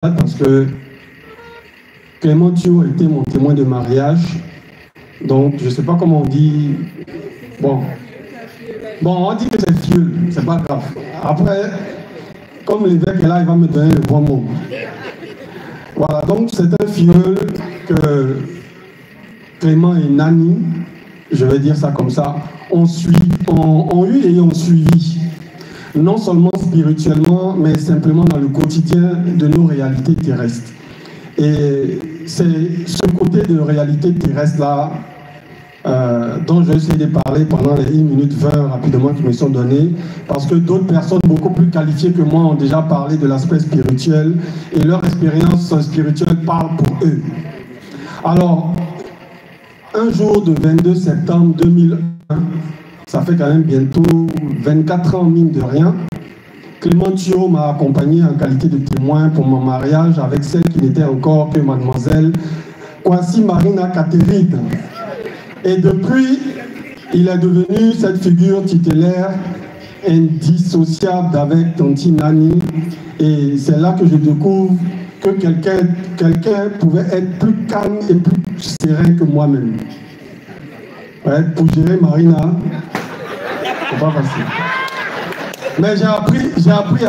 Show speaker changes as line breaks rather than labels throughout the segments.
parce que Clément Thio était mon témoin de mariage. Donc, je ne sais pas comment on dit. Bon, on dit que c'est fieux, c'est pas grave. Après, comme l'évêque est là, il va me donner le bon mot. Voilà, donc c'est un fieux que Clément et Nani, je vais dire ça comme ça, ont eu et ont suivi. Non seulement spirituellement, mais simplement dans le quotidien de nos réalités terrestres. Et c'est ce côté de réalité terrestre-là dont je vais essayer de parler pendant les 1 minute 20 rapidement qui me sont données, parce que d'autres personnes beaucoup plus qualifiées que moi ont déjà parlé de l'aspect spirituel et leur expérience spirituelle parle pour eux. Alors, un jour de 22 septembre 2001, ça fait quand même bientôt 24 ans, mine de rien, Clément Thio m'a accompagné en qualité de témoin pour mon mariage avec celle qui n'était encore que mademoiselle Kwasi Marina Catherine. Et depuis, il est devenu cette figure tutélaire indissociable avec Tonti Nani. Et c'est là que je découvre que quelqu'un pouvait être plus calme et plus serein que moi-même. Ouais, pour gérer Marina, c'est pas facile. Mais j'ai appris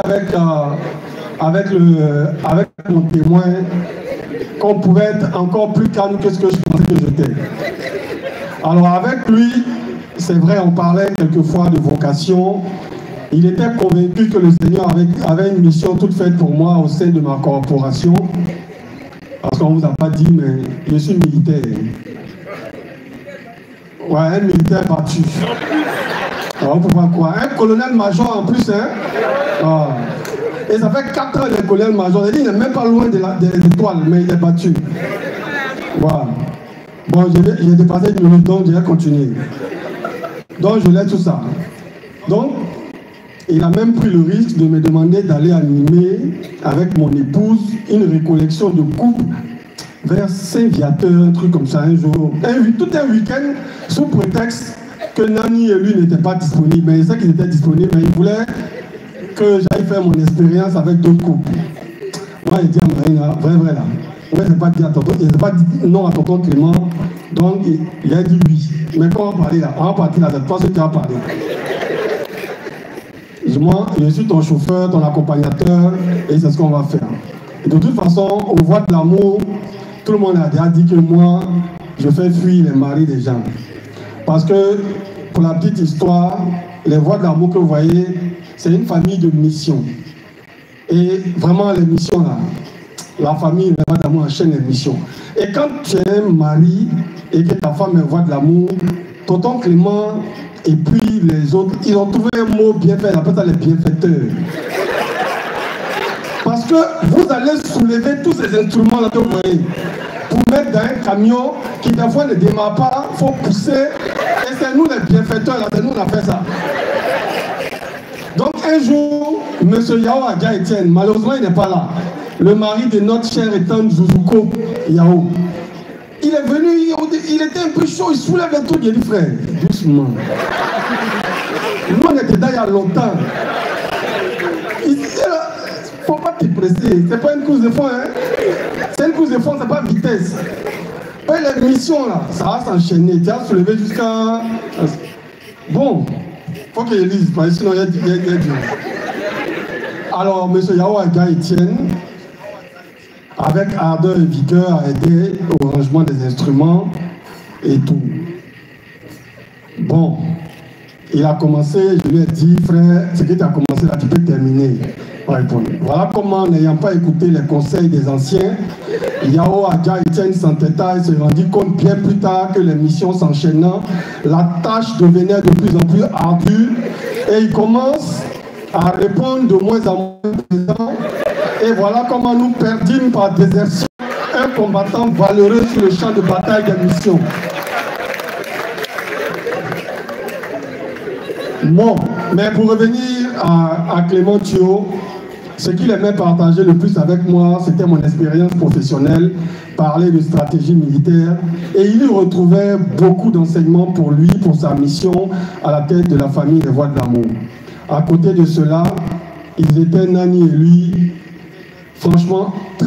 avec mon témoin qu'on pouvait être encore plus calme que ce que je pensais que j'étais. Alors avec lui, c'est vrai, on parlait quelquefois de vocation. Il était convaincu que le Seigneur avait une mission toute faite pour moi au sein de ma corporation. Parce qu'on ne vous a pas dit, mais je suis militaire. Ouais, un militaire battu. Alors, on ne peut pas croire. Un colonel-major en plus, hein. Ah. Et ça fait 4 ans qu'il est colonel-major. Il n'est même pas loin des étoiles, mais il est battu. Voilà. Bon, j'ai dépassé 1 minute, donc je vais continuer. Donc, je laisse tout ça. Donc, il a même pris le risque de me demander d'aller animer avec mon épouse une récollection de couple vers Saint-Viateur, un truc comme ça, un jour. Tout un week-end, sous prétexte que Nani et lui n'étaient pas disponibles. Mais il sait qu'ils étaient disponibles, mais il voulait que j'aille faire mon expérience avec d'autres couples. Moi, il dit à Marina, vrai là. Ouais, il n'a pas dit non à tonton Clément, donc il a dit oui. Mais quand on va parler là, on va partir là, c'est toi ce qui vas parler. Moi, je suis ton chauffeur, ton accompagnateur, et c'est ce qu'on va faire. Et de toute façon, aux voix de l'amour, tout le monde a déjà dit que moi, je fais fuir les maris des gens. Parce que, pour la petite histoire, les voix de l'amour que vous voyez, c'est une famille de missions. Et vraiment, les missions là, la famille, les voix d'amour enchaîne les missions. Et quand tu es un mari et que ta femme est voix de l'amour, tonton Clément et puis les autres, ils ont trouvé un mot bien fait, ils appellent ça les bienfaiteurs. Parce que vous allez soulever tous ces instruments là que vous voyez pour mettre dans un camion qui des fois ne démarre pas, il faut pousser. Et c'est nous les bienfaiteurs là, c'est nous on a fait ça. Donc un jour, M. Yao Aga Etienne, malheureusement il n'est pas là, le mari de notre cher et tendre Zouzouko Yao, il est venu, il était un peu chaud, il soulève un truc, il dit frère, doucement. Nous on était là il y a longtemps. Il disait là, faut pas te presser, c'est pas une course de fond, hein. C'est une course de fond, c'est pas vitesse. Et les missions là, ça va s'enchaîner, tu as soulevé jusqu'à... Bon, faut que je lise, parce que sinon il y a du... Alors, M. Yao Aga Etienne, avec ardeur et vigueur, a aidé au rangement des instruments et tout. Bon, il a commencé, je lui ai dit, frère, ce que tu as commencé là, tu peux terminer. Voilà comment, n'ayant pas écouté les conseils des anciens, Yao Aga Etienne s'entêta et se rendit compte bien plus tard que les missions s'enchaînant, la tâche devenait de plus en plus ardue et il commence à répondre de moins en moins présent. Et voilà comment nous perdîmes par désertion un combattant valeureux sur le champ de bataille des missions. Bon, mais pour revenir à Clément Thio, ce qu'il aimait partager le plus avec moi, c'était mon expérience professionnelle, parler de stratégie militaire, et il y retrouvait beaucoup d'enseignements pour lui, pour sa mission à la tête de la famille des Voix de l'amour. À côté de cela, ils étaient Nani et lui, franchement,